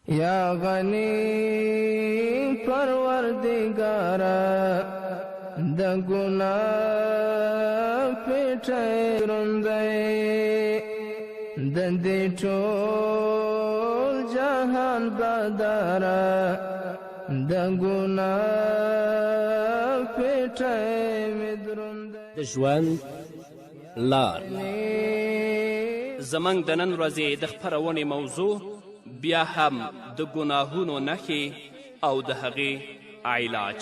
یا غنی پروردگارا د گناه پیټی روندی د دې ټول جهان بدارا د گناه پیټی مې دروندی د ژوند لار زموږ د نن ورځې د خپرونې موضوع بیا هم د ګناهونو نښې او د هغې علاج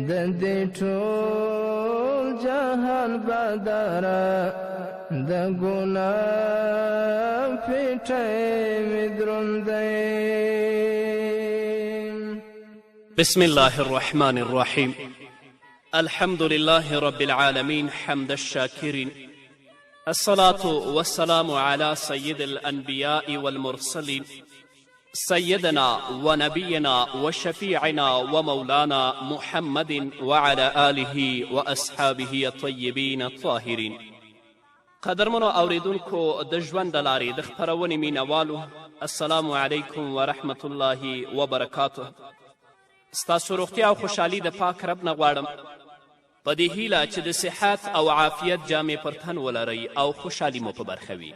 د دې ټول جهان بدارا د ګناه پیټی مې دروندی. بسم الله الرحمن الرحيم. الحمد لله رب العالمين حمد الشاكرين، الصلاة والسلام على سيد الأنبياء والمرسلين سيدنا ونبينا وشفيعنا ومولانا محمد وعلى آله وأصحابه الطيبين الطاهرين. قدرمنو اوریدونکو د ژوند د لارې د خپرونې مینوالو، السلام علیکم ورحمة الله وبرکاته. ستاسو روغتیا او خوشحالي د پاک رب نه غواړم په دې هیله چې د صحت او عافیت جامې پر تن ولرئ او خوشحالي مو په برخه وي.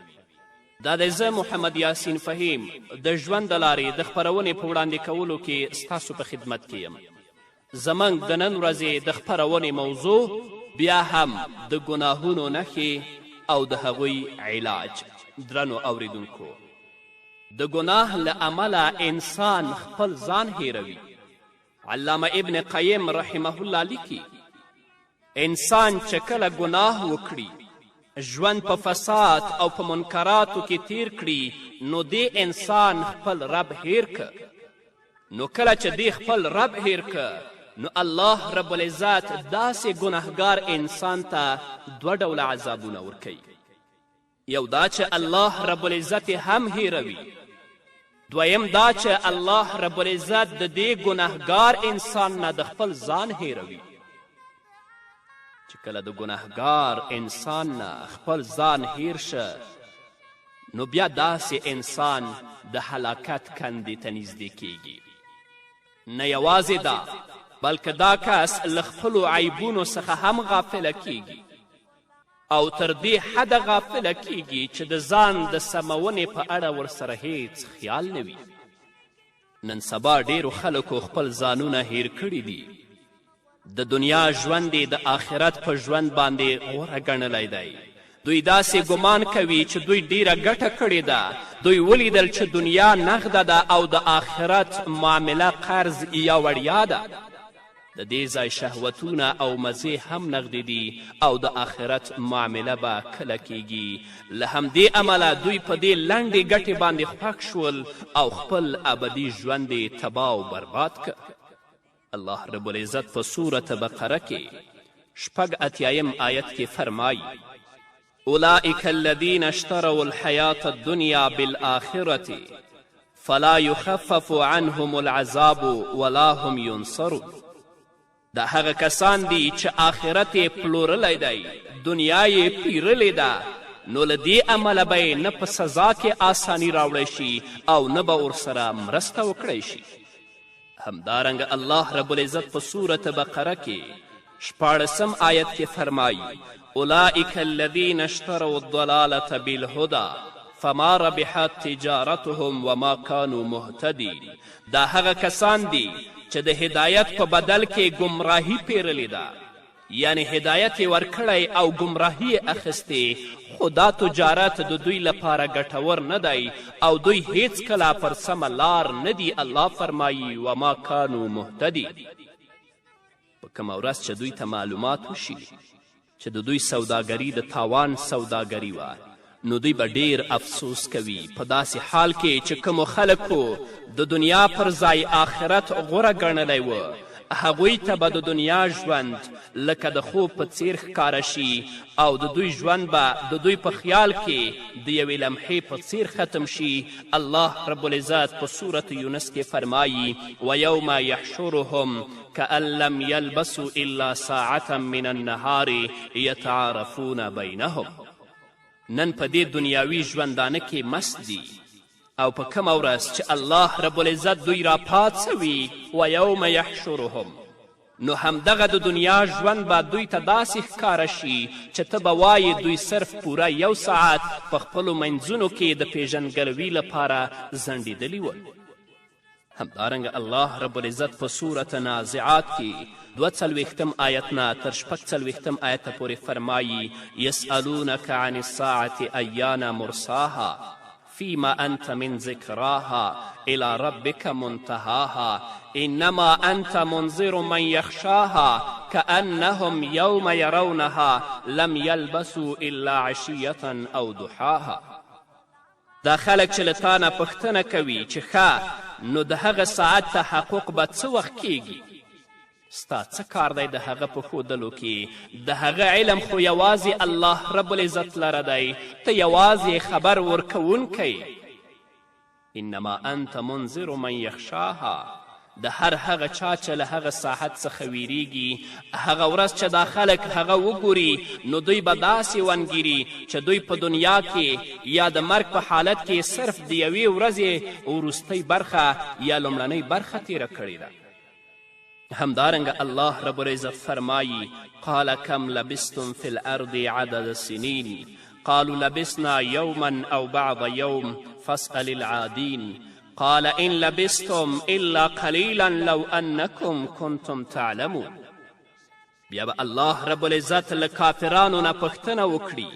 دا دی زه محمد یاسین فهیم د ژوند د لارې د خپرونې په وړاندې کولو کې ستاسو په خدمت کې یم. زموږ د نن ورځې د خپرونې موضوع بیا هم د ګناهونو نښې او د هغوی علاج. درنو اوریدونکو، د ګناه له امله انسان خپل ځان هیروي. علامه ابن قیم رحمه الله لیکي، انسان چې کله ګناه وکړي، ژوند په فساد او په منکراتو کې تیر کړي، نو دې انسان خپل رب هیر که. نو کله چې دې خپل رب هیر که، نو الله رب العزت داسې ګناهګار انسان ته دوه ډوله عذابونه ورکوي. یو دا چې الله رب العزت هم هیروي، دویم دا چې الله رب العزت د دې ګناهګار انسان نه د خپل ځان هیروي. چې کله د ګناهګار انسان نه خپل ځان هیر شه، نو بیا داسې انسان د هلاکت کندې ته نږدې کیږي. نه یوازې دا، بلکې دا کس له خپلو عیبونو څخه هم غافله کیږي او تر دې حده غافله کیږي چې د ځان د سمونې په اړه ورسره هیڅ خیال نه وي. نن سبا ډیرو خلکو خپل ځانونه هیر کړي دي. د دنیا ژوند د آخرت په ژوند باندې غوره ګڼلی دی. دوی داسې ګمان کوي چې دوی ډیره ګټه کړې ده. دوی ولیدل چې دنیا نغده ده او د آخرت معامله قرض یا وړیا ده. د دې ځای شهوتونه او مزې هم نغدې دي او د آخرت معامله به کله کیږي. له همدې امله دوی په دې لنډې ګټې باندې خوښ شول او خپل ابدي ژوند یې تباه او برباد که. الله رب العزت په سورة بقره کې 88 آیت کې فرمایي، اولئک الذین اشتروا الحیاة الدنیا بالآخرة فلا یخفف عنهم العذاب ولا هم ینصرون. دا هغه کسان دي چې آخرت یې پلورلی دی، دنیا یې پیرلې ده، نو له دې امله به یې نه په سزا کې آسانی راوړی شي او نه به ورسره مرسته وکړی شي. همدارنګه الله رب العزت په سورة بقره کې 14 آیت کې فرمایي، اولئک الذین اشتروا الضلالة بالهدى فما ربحت تجارتهم وما كانوا مهتدین. دا هغه کسان دي چې د هدایت په بدل کې گمراهی پیرلی ده، یعنی هدایت یې ورکړی او گمراهی یې اخیستې، خو دا تجارت د دوی لپاره ګټور نه دی او دوی هیڅ کله پر سمه لار نه دي. الله فرمایي وما کانو مهتدین. په کومه ورځ چې دوی ته معلومات وشي چې د دوی سوداګري د تاوان سوداګري وه، نو دوی به ډیر افسوس کوي. په داسې حال کې چې کومو خلکو د دنیا پر ځای آخرت غوره ګڼلی و، هغوی ته به د دنیا ژوند لکه د خوب په څیر ښکاره شي او د دوی ژوند به د دوی په خیال کې د یوې لمحې په څیر ختم شي. الله رب العزت په سورة یونس کې فرمایي، ویوم یحشرهم کأن لم یلبسوا الا ساعة من النهار یتعارفون بینهم. نن په دې دنیاوي ژوندانه کې مست دي او په کومه ورځ چې الله رب العزت دوی راپاڅوي و یوم یحشرهم نو همدغه د دنیا ژوند به دوی ته داسې ښکاره شي چې ته به وایې دوی صرف پوره 1 ساعت په خپلو منځونو کې د پیژنګلوي لپاره ځنډېدلي ول. همدارنګه الله رب العزت په صورت نازعات کې 42 آیت نه تر 46 آیت پورې فرمایي یسألونک عن الساعة ایان مرساها فيما أنت من ذكراها إلى ربك منتهاها إنما أنت منذر من يخشاها كأنهم يوم يرونها لم يلبسوا إلا عشية أو ضحاها. دا خلک چې له تا نه پوښتنه کوي چې ښه نو د هغه ساعت تحقق به څه وخت کیږي؟ ستا څه کار دی د هغه په ښودلو کې؟ د هغه علم خو یوازې الله رب العزت لره دی، ته یوازې خبر ورکوونکی. انما انت منذر من یخشاها، د هر هغه چا چې له هغه ساحت څخه ویریږي، هغه ورځ چې دا خلک هغه وګوري نو دوی به داسې ونګیري چې دوی په دنیا کې یا د مرګ په حالت کې صرف د یوې ورځې وروستۍ برخه یا لومړنۍ برخه تیره کړې ده. همدارنګه الله رب العزت فرمایی قال کم لبستم فی الارض عدد السنین قالوا لبسنا یوما او بعض یوم فاسأل العادین قال إن لبستم إلا قليلا لو أنكم كنتم تعلمون. بیا به الله رب العزت له کافرانو نه پوښتنه وکړي،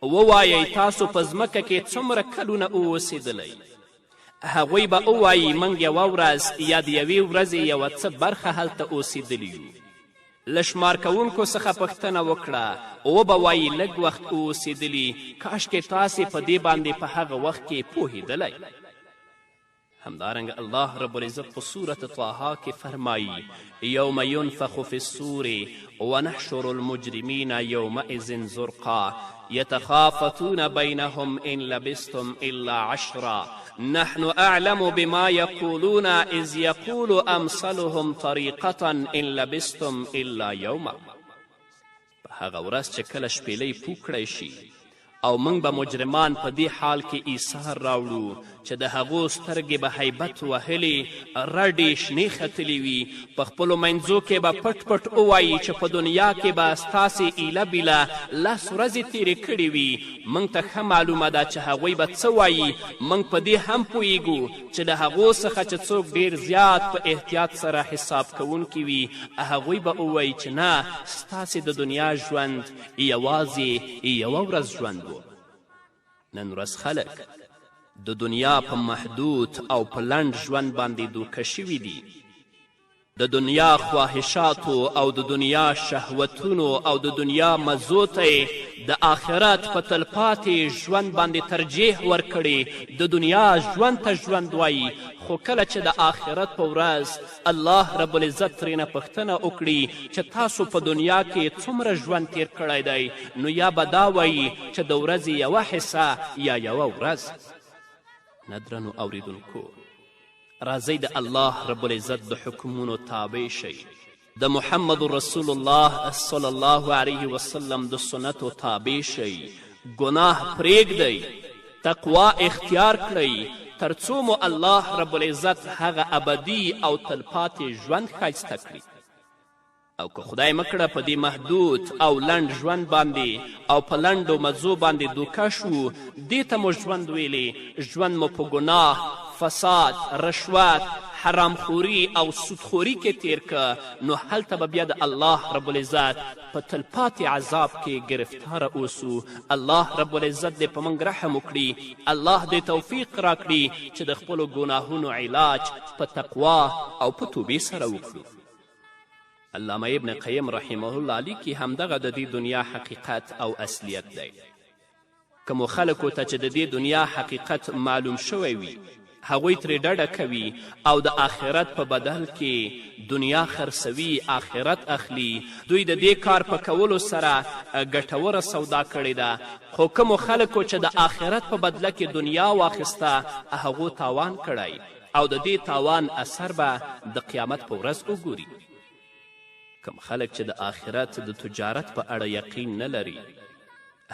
ووایئ تاسو په ځمکه کې څومره کلونه اوسېدلی؟ هغوی به ووایي موږ یوه ورځ یا د یوې ورځې یوه څه برخه هلته اوسېدلي یو. له شمار کوونکو څخه پوښتنه وکړه، وبه وایي لږ وخت اوسېدلي، کاشکې تاسې په دې باندې په هغه وخت کې پوهېدلی. همدارنګه الله رب العزت په صورت طه کې فرمایی یوم ینفخ فی الصور ونحشر المجرمین یومئذ زرقا یتخافتون بینهم ان لبستم الا عشرا نحن اعلم بما یقولون اذ یقول امثلهم طریقة ان لبستم الا یوما. په هغه ورځ چې کله شپېلۍ پوه کړی شي او موږ به مجرمان په دې حال کې ایثار راوړو چې د هغو سترګې به هیبت وهلې، رډې شنې ختلې وي، په خپلو منځو کې به پټ پټ ووایي چې په دنیا کې به ستاسې ایله بیله 10 ورځې تیرې کړې وي. موږ ته ښه معلومه ده چې هغوی به څه وایي. موږ په دې هم پوهیږو چې د هغو څخه چې څوک ډېر زیات په احتیاط سره حساب کوونکي وي، هغوی به ووایي چې نه، ستاسې د دنیا ژوند یوازې یوه ورځ ژوند و. نن ورځ خلک د دنیا په محدود او په لنډ ژوند باندې دوکه شوي دي. د دنیا خواهشاتو او د دنیا شهوتونو او د دنیا مزو ته د آخرت په تلپاتې ژوند باندې ترجیح ورکړي. د دنیا ژوند ته ژوند وایي، خو کله چې د آخرت په ورځ الله رب العزت ترېنه پوښتنه وکړي چې تاسو په دنیا کې څومره ژوند تیر کړی دی، نو یا به دا وایي چې د ورځې یوه حصه یا یوه ورځ. ندرنو اوریدونکو، راځئ د الله رب العزت د حکمونو تابع شئ، د محمد رسول الله صلی الله علیه وسلم د سنتو تابع شئ، ګناه پرېږدئ، تقوا اختیار کړئ، تر څو مو الله رب العزت هغه ابدي او تلپاتې ژوند ښایسته کړي. او که خدای مکړه په دې محدود او لنډ ژوند باندې او په لنډو مزو باندې دوکه شو، دې ته مو ژوند ویلې، ژوند مو په ګناه، فساد، رشوت، حرامخوري او سودخوري کې تیر که، نو هلته به بیا د الله رب العزت په تلپاتې عذاب کې گرفتاره اوسو. الله رب العزت دې په موږ رحم وکړي، الله دې توفیق راکړي چې د خپلو ګناهونو علاج په تقوا او په توبې سره وکړو. علامه ابن قیم رحمه الله لیکي همدغه د دې دنیا حقیقت او اصلیت دی. کومو خلکو ته چې د دې دنیا حقیقت معلوم شوی وي، هغوی ترې ډډه کوي او د آخرت په بدل کې دنیا خرڅوي، آخرت اخلي. دوی د دې کار په کولو سره ګټوره سودا کړې ده. خو کومو خلکو چې د آخرت په بدله کې دنیا واخیسته، هغو تاوان کړی او د دې تاوان اثر به د قیامت په ورځ وګوري. کم خلک چې د آخرت د تجارت په اړه یقین نه لري،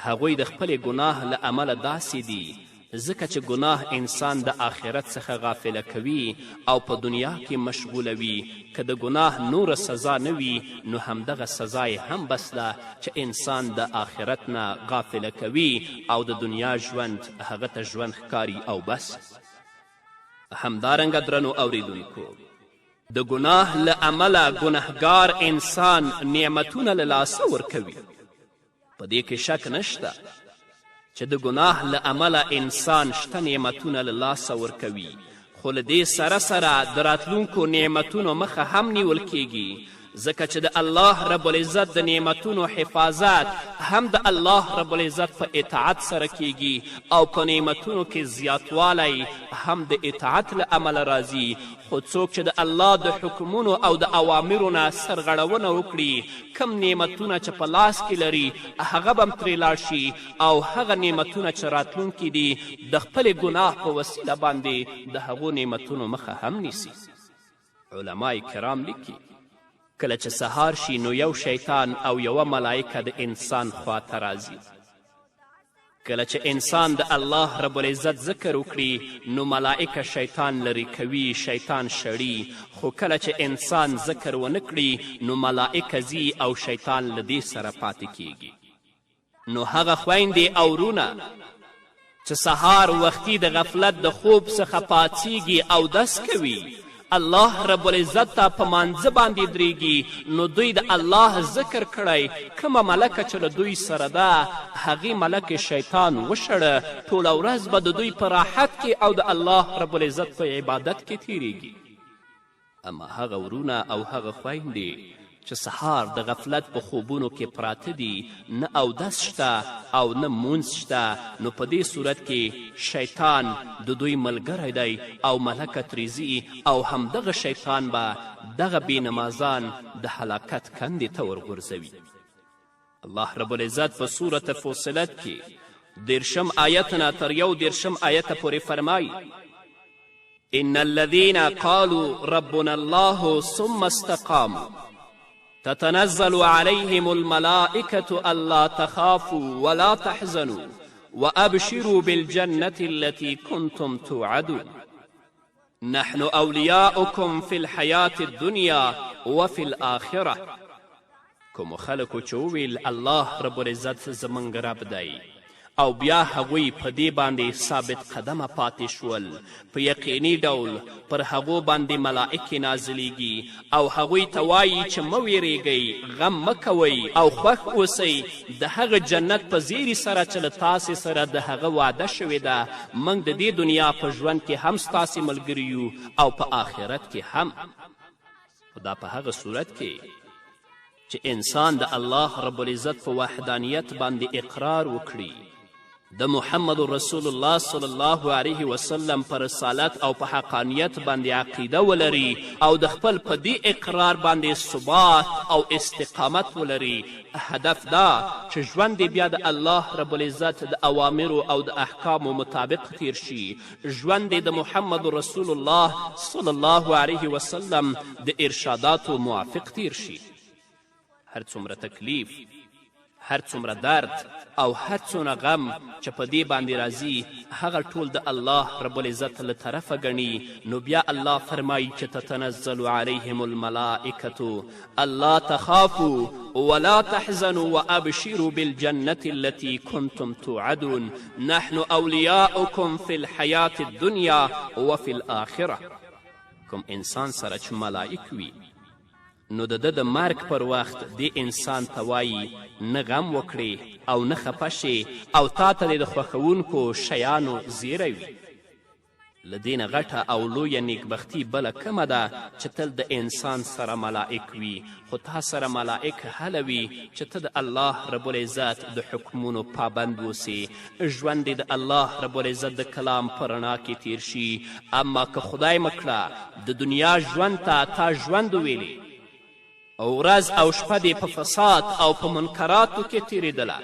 هغوی د خپلې ګناه له امله داسې دي ځکه چې ګناه انسان د آخرت څخه غافله کوي او په دنیا کې مشغولوي. که د ګناه نوره سزا نه وي نو همدغه سزا یې هم بس ده چې انسان د آخرت نه غافله کوي او د دنیا ژوند هغه ته ژوند ښکاري او بس. همدارنګه درنو اوریدونکو، د ګناه له امله ګنهګار انسان نعمتونه له لاسه ورکوي. په دې کې شک نشته چې د ګناه له امله انسان شته نعمتونه له لاسه ورکوي، خو له دې سره سره د راتلونکو نعمتونو مخه هم نیول کیږي، ځکه چې د الله رب العزت د نعمتونو حفاظت هم د الله رب العزت په اطاعت سره کیږي او په نعمتونو کې زیاتوالی هم د اطاعت له امله راځي. خو څوک چې د الله د حکمونو او د اوامرو نه سرغړونه وکړي، کم نعمتونه چې په لاس کې لري هغه به هم ترې لاړ شي او هغه نعمتونه چې راتلونکي دي د خپلې ګناه په وسیله باندې د هغو نعمتونو مخه هم نیسي. علما کرام لیکي کله چې سهار شي نو یو شیطان او یوه ملایکه د انسان خواته راځي. کله چې انسان د الله رب العزت ذکر وکړي نو ملائکه شیطان لرې کوي، شیطان شړي. خو کله چې انسان ذکر ونه کړي نو ملائکه ځي او شیطان له دې سره پاتې کیږي. نو هغه خویندې او ورونه چې سهار وختي د غفلت د خوب څخه پاڅیږي او دس کوي، الله رب العزت ته په مانځه باندې درېږي، نو دوی د الله ذکر کړی کومه ملکه چې له دوی سره ده هغې ملکې شیطان وشړه. ټوله ورځ به د دوی په راحت کې او د الله رب العزت په عبادت کې تیریږي. اما هغه ورونه او هغه خویندې چې سهار د غفلت په خوبونو کې پراته دي، نه اودس شته او نه مونځ شته، نو په دې صورت کې شیطان د دوی ملګری دی او ملکه ترې ځي او همدغه شیطان به دغه بېنمازان د هلاکت کندې ته ورغورځوي. الله رب العزت په صورت فصلت کې 10 آیت نه تر 11 آیت پورې فرمایي: ان الذين قالوا ربنا الله ثم استقاموا تتنزل عليهم الملائكة ألا تخافوا ولا تحزنوا وأبشروا بالجنة التي كنتم توعدون نحن أولياؤكم في الحياة الدنيا وفي الآخرة. کومو خلکو چې وویل الله رب العزت زموږ رب دی او بیا هغوی په دې باندې ثابت قدمه پاتې شول، په یقیني ډول پر هغو باندې ملائکې نازلیږي او هغوی ته وایي چې مه ویرېږئ، غم مه کوئ او خوښ اوسئ د هغه جنت په زیري سره چې له تاسې سره د هغه وعده شوې ده. موږ د دې دنیا په ژوند کې هم ستاسې ملګري یو او په آخرت کې هم. خو دا په هغه صورت کې چې انسان د الله رب العزت په وحدانیت باندې اقرار وکړي، د محمد رسول الله صلی الله علیه وسلم پر رسالت او په حقانیت باندې عقیده ولري او د خپل په دې اقرار باندې ثبات او استقامت ولري. هدف دا چې ژوند بیا د الله رب العزت د اوامرو او د احکامو مطابق تیر شي، ژوند د محمد رسول الله صلی الله علیه وسلم د ارشاداتو موافق تیر شي. هر څومره تکلیف، هر څومره درد او هر څونه غم چې په دې باندې راځي هغه ټول د الله رب العزت له طرفه ګڼي. نو بیا الله فرمایي چې تتنزل علیهم الملائکة الا تخافوا ولا تحزنوا وابشروا بالجنة التي كنتم توعدون نحن اولیاؤکم فی الحیاة الدنیا وفی الآخرة. کوم انسان سره چې ملائک وي نو د ده د مرګ پر وخت دې انسان ته وایي نه غم وکړې او نه خفه شې او تا ته د خوښوونکو شیانو زیری وي. له دې نه غټه او لویه نیکبختي بله کومه ده چې تل د انسان سره ملائک وي، خو تا سره ملائک هله وي چې ته د الله رب العزت د حکمونو پابند اوسې، ژوند د الله رب العزت د کلام په رڼا کې تیر شي. اما که خدای مکړه د دنیا ژوند ته تا ژوند وویلې او ورځ او شپه دې په فساد او په منکراتو کې تیریدله،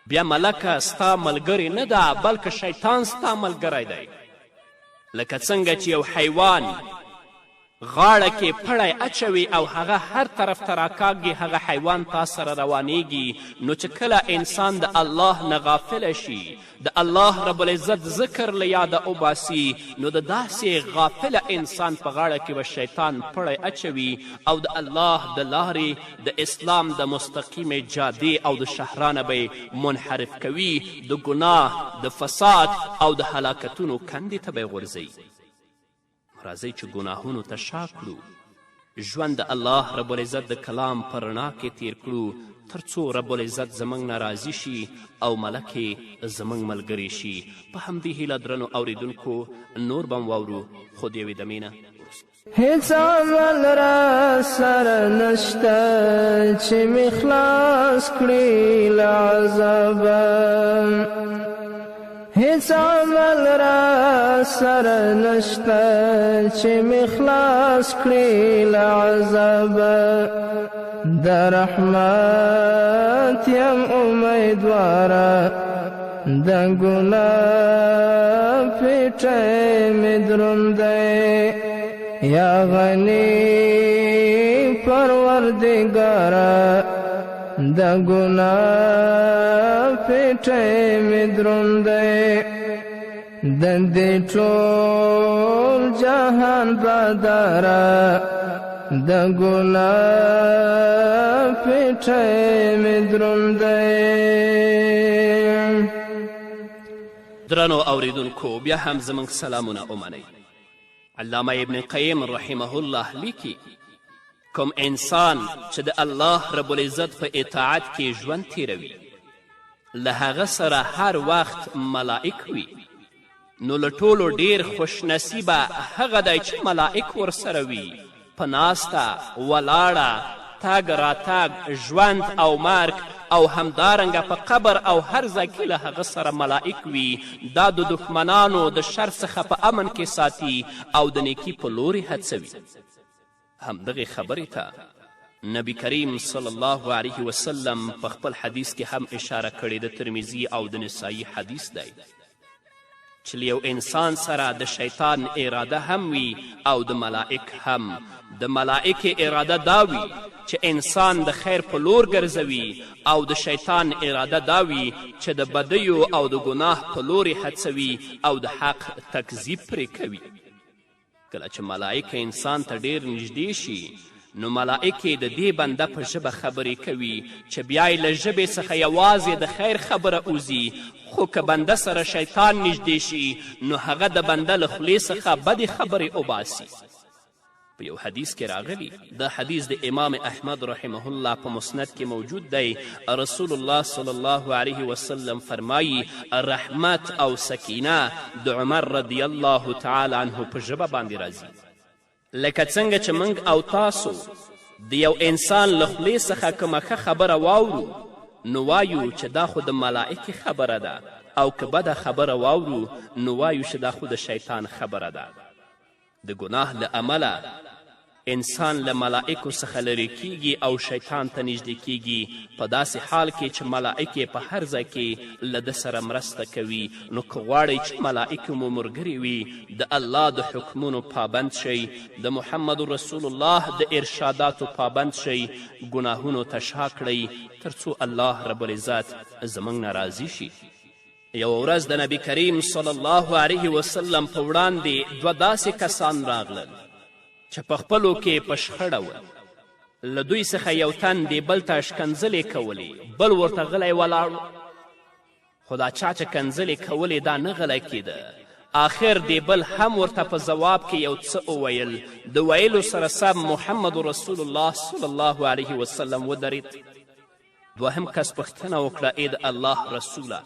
بیا ملکه ستا ملګرې نه ده بلکې شیطان ستا ملګری دی. لکه څنګه چې یو حیوان غاړه کې پړی اچوي او هغه هر طرف ته راکاږي هغه حیوان تا سره روانیږي نو چې کله انسان د الله نه غافله شي د الله رب العزت ذکر له یاده وباسي نو د داسې غافله انسان په غاړه کې به شیطان پړی اچوي او د الله د لارې د اسلام د مستقیمې جادې او د شهرانه به منحرف کوي د ګناه د فساد او د هلاکتونو کندې ته به یې غورځوي راځئ چې ګناهونو ته شا کړو ژوند د الله رب العزت د کلام په رڼا کې تیر کړو تر څو رب العزت زموږ نه راضي شي او ملکې زموږ ملګری شي په همدې هیله درنو اوریدونکو نور به واورو خو د یوې دمې نه هیڅ عمل را سره نشته چې مې خلاص کړي له عذابه هیڅ عمل را سره نشته چې مې خلاص کړي له عذابه د رحمت یم امیدواره د ګناه پیټی مې دروند دی یا غنی پروردگاره د ګناه پیټی مې دروند دی د دې ټول جهان باداره د ګناه پیټی مې دروند دی درنو اوریدونکو بیا هم زموږ سلامونه ومنئ علامه ابن قیم رحمه الله لیکي کوم انسان چې د الله رب العزت په اطاعت کې ژوند تیروي له هغه سره هر وخت ملائک وي نو له ټولو ډیر خوشنصیبه هغه دی چې ملائک ورسره وي په ناسته ولاړه تاګ راتاګ ژوند او مرګ او همدارنګه په قبر او هر ځای کې له هغه سره ملائک وي دا د دښمنانو د شر څخه په امن کې ساتي او د نیکي په لوري هڅوي همدغې خبرې ته نبی کریم صلی الله علیه وسلم په خپل حدیث کې هم اشاره کړې د ترمیزي او د نسایي حدیث دی چې یو انسان سره د شیطان اراده هم وي او د ملائک هم د ملائک اراده دا وي چې انسان د خیر په لور ګرځوي او د شیطان اراده دا وي چې د بدیو او د ګناه په لورې هڅوي او د حق تکذیب پرې کوي کله چې ملائک انسان ته ډیر نږدې شي نو ملائکې د دې بنده په ژبه خبرې کوي چې بیا یې له ژبې څخه یوازې د خیر خبره اوځي خو که بنده سره شیطان نږدې شي نو هغه د بنده له خولې څخه بدې خبرې وباسي په یو حدیث کې راغلی دا حدیث د امام احمد رحمه الله په مسند کې موجود دی رسول الله صلی الله علیه وسلم فرمایي رحمت او سکینه د عمر رضی الله تعالی عنه په ژبه باندې راځي لکه څنګه چې موږ او تاسو د یو انسان له خولې څخه کومه ښه خبره واورو نو وایو چې دا خو د ملائکې خبره ده او که بده خبره واورو نو وایو چې دا خو د شیطان خبره ده د ګناه له امله انسان له ملائکو څخه لرې کیږي او شیطان ته نږدې کیږي په داسې حال کې چې ملائکې په هر ځای کې له ده سره مرسته کوي نو که غواړئ چې ملائکې مو ملګري وي د الله د حکمونو پابند شئ د محمد رسول الله د ارشاداتو پابند شئ ګناهونو ته شا کړئ تر څو الله رب العزت زموږ نه راضي شي یوه ورځ د نبی کریم صلی الله علیه وسلم په وړاندې دوه داسې کسان راغلل چې په خپلو کې په شخړه ول له دوی څخه یو تن دې بل ته ښکنځلې کولې بل ورته غلی ولاړ خو دا چا چې کنځلې کولې دا نه غلی کېده آخر دې بل هم ورته په ځواب کې یو څه وویل د ویلو سره سم محمد رسول الله صلی الله علیه وسلم ودرید دوهم کس پوښتنه وکړه ای د الله رسوله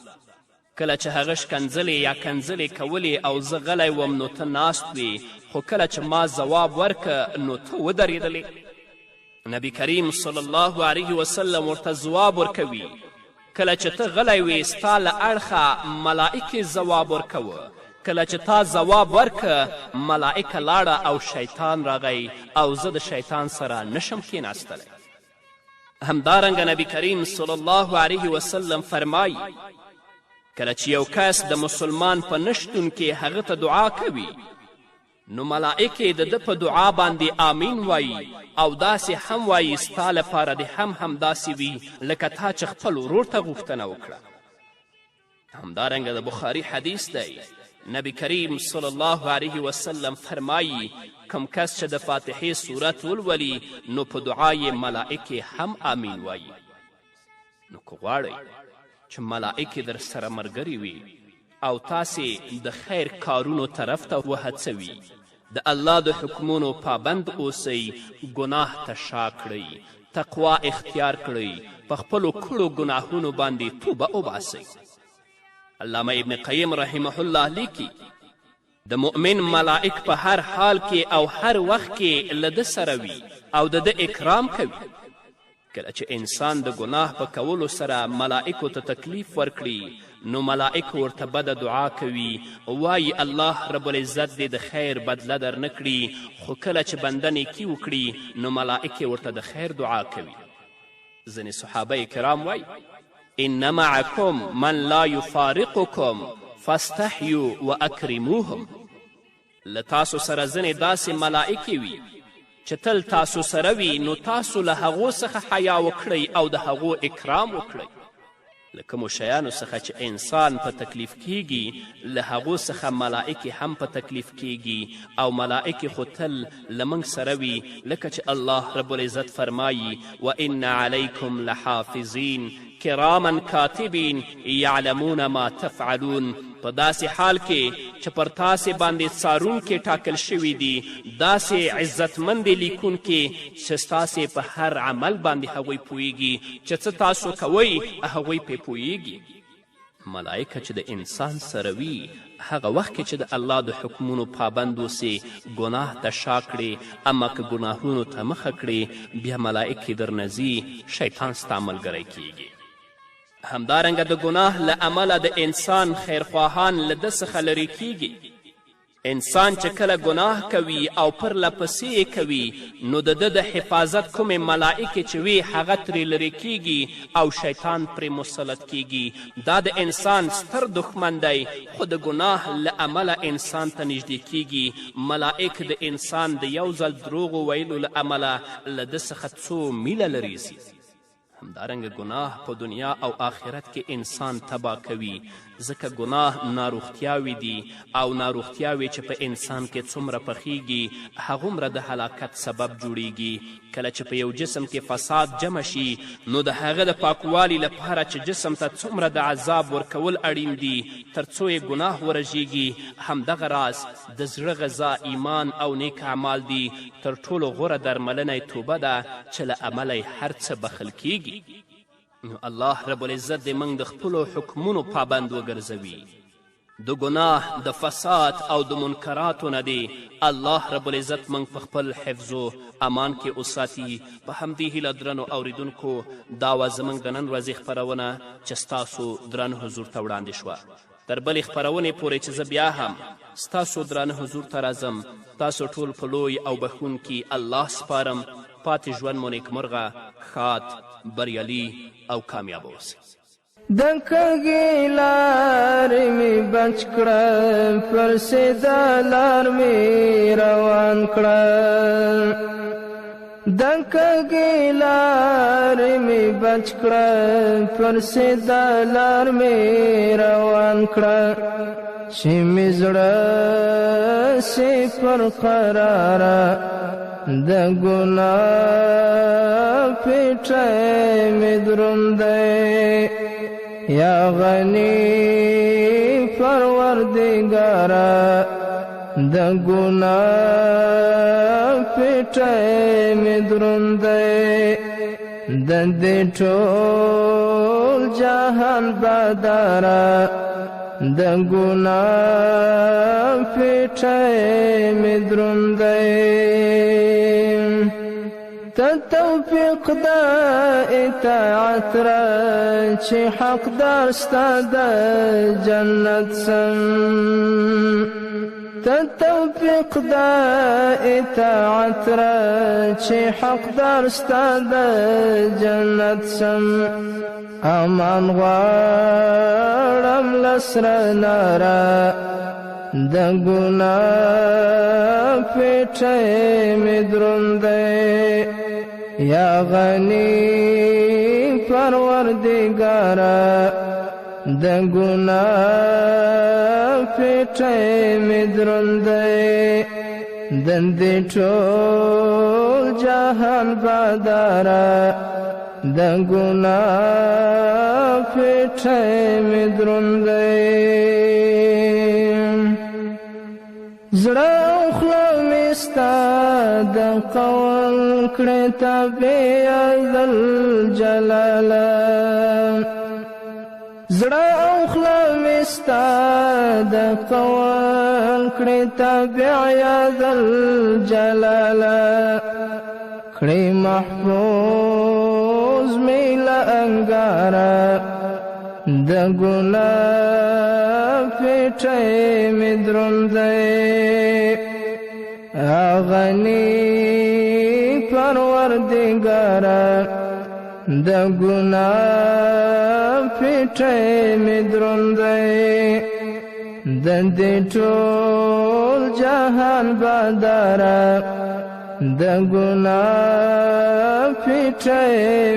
کله چې هغه ښکنځلې یا کنځلې کولې او زه غلی وم نو ته ناست وې خو کله چې ما ځواب ورکه نو ته ودرېدلې نبی کریم صلی الله علیه وسلم ورته ځواب ورکوي کله چې ته غلی وې ستا له اړخه ملائکې ځواب ورکوه کله چې تا ځواب ورکه ملائکه لاړه او شیطان راغی او زه د شیطان سره نشم کېناستلی همدارنګه نبی کریم صلی الله علیه وسلم فرمایي کله چې یو کس د مسلمان په نشتون کې هغه ته دعا کوي نو ملائکې د ده په دعا باندې آمین وایي او داسې هم وایي ستا لپاره دې هم همداسې وي لکه تا چې خپل ورور ته غوښتنه وکړه. همدارنګه د بخاري حدیث دی، نبی کریم صلی الله علیه وسلم فرمایي کم کس چې د فاتحې صورت ولولي نو په دعا یې ملائکې هم آمین وایي. نو که غواړئ چې ملائکې در سره ملګري وي او تاسې د خیر کارونو طرف ته وهڅوي، د الله د حکمونو پابند اوسئ، ګناه ته شا کړئ، تقوا اختیار کړئ، په خپلو کړو ګناهونو باندې توبه وباسئ. علامه ابن قیم رحمه الله لیکي د مؤمن ملائک په هر حال کې او هر وخت کې له ده سره وي او د ده اکرام کوي. کله چې انسان د ګناه په کولو سره ملائکو ته تکلیف ورکړي نو ملائک ورته بده دعا کوي، وایي الله رب العزت دې د خیر بدله در نه کړي. خو کله چې بنده نیکي وکړي نو ملائکې ورته د خیر دعا کوي. ځینې صحابه کرام وایي ان معکم من لا یفارقکم فاستحیوا واکرموهم. له تاسو سره ځینې داسې ملائکې وي چې تل تاسو سره وي نو تاسو له هغو څخه حیا وکړئ او د هغو اکرام وکړئ. له کومو شیانو څخه چې انسان په تکلیف کیږي له هغو څخه ملائکې هم په تکلیف کیږي او ملائکې خو تل له موږ سره وي، لکه چې الله رب العزت فرمایي وان علیکم لحافظین کراما کاتبین یعلمون ما تفعلون. په داسې حال کې چې پر تاسې باندې څارونکي ټاکل شوي دي، داسې عزتمندې لیکونکي چې ستاسې په هر عمل باندې هغوی پوهیږي، چې څه تاسو کوئ هغوی پې پوهیږي. ملائکه چې د انسان سره وي هغه وخت کې چې د الله د حکمونو پابند اوسې، ګناه ته شا کړې، اما که ګناهونو ته مخه کړې بیا ملائکې درنه ځي، شیطان ستا ملګری کیږي. همدارنګه د ګناه له امله د انسان خیرخواهان له ده څخه لرې کیږي. انسان چې کله ګناه کوي او پرله پسې یې کوي نو د ده د حفاظت کومې ملائکې چې وي هغه ترې لرې کیږي او شیطان پرې مسلط کیږي. دا د انسان ستر دښمن دی، خو د ګناه له امله انسان ته نږدې کیږي. ملائک د انسان د یو ځل دروغو ویلو له امله له ده څخه څو میله لرې ځي. همدارنګه ګناه په دنیا او آخرت کې انسان تباه کوي، ځکه ګناه ناروغتیاوې دي او ناروغتیاوې چې په انسان کې څومره پخیږي هغومره د هلاکت سبب جوړیږي. کله چې په یو جسم کې فساد جمع شي نو د هغه د پاکوالي لپاره چې جسم ته څومره د عذاب ورکول اړین دي تر څو یې ګناه ورژیږي، همدغه راز د زړه غذا ایمان او نیک اعمال دي. تر ټولو غوره درملنه یې توبه ده چې له امله یې هر څه بخل کیږي. نو الله رب العزت دې موږ د خپلو حکمونو پابند وګرځوي. د ګناه د فساد او د منکراتو نه دی الله رب العزت موږ په خپل حفظ و امان کې وساتي. په همدې هیله درنو اوریدونکو دا وه زموږ د نن ورځې خپرونه چې ستاسو درانه حضور ته وړاندې شوه. تر بلې خپرونې پورې چې زه بیا هم ستاسو درانه حضور ته راځم، تاسو ټول په لوی او بخښونکي الله سپارم. پاتې ژوند مو نیکمرغه، ښاد، بریالي او کامیاب اوسئ. د کږې لارې مې بچ کړه، پر سیده لار مې روان کړه. د کږې لارې مې بچ کړه، پر سیده لار مې روان کړه. چې مې زړه سي پر قراره د ګناه پیټی مې دروند دی. یا غنی پروردگارا د ګناه پیټی مې دروند دی. د دې ټول جهان بادارا د ګناه پیټی مې دروند دی. توفیق دا اطاعت را چې حقدار ستا د جنت سم. توفیق دا اطاعت را چې حقدار ستا د جنت سم. امان غواړم لسره ناره د ګناه پیټی می دروند دی یا غنی پروردگارا د ګناه پیټی می دروند دی دندې ټول جهان بادارا د ګناه پیټی می دروند دی زړه او خوله مې ستا د قول کړې تابع ذوالجلاله زړه او خوله مې ستا د قول کړې تابع ذوالجلاله کړې محفوظ مې له انګاره د ګناه پیټی می دروند دی غنی پروردگارا د ګناه پیټی می دروند دی دندې ټول جهان بادارا د ګناه پیټی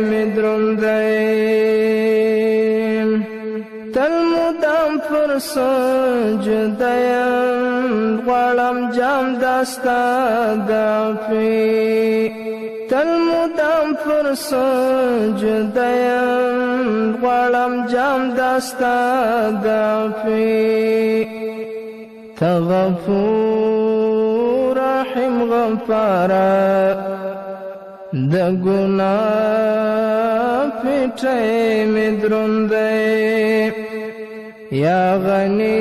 می دروند دی تل مدام پر سجده یم غواړم جام دستا د عفوې تل مدام پر سجده یم غواړم جام دستا د عفوې ته غفور رحیم غفاره د ګناه پیټی می دروند دی یا غنی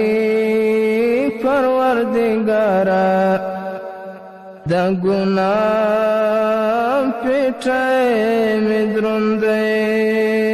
پروردگارا د ګناه پیټی می دروند دی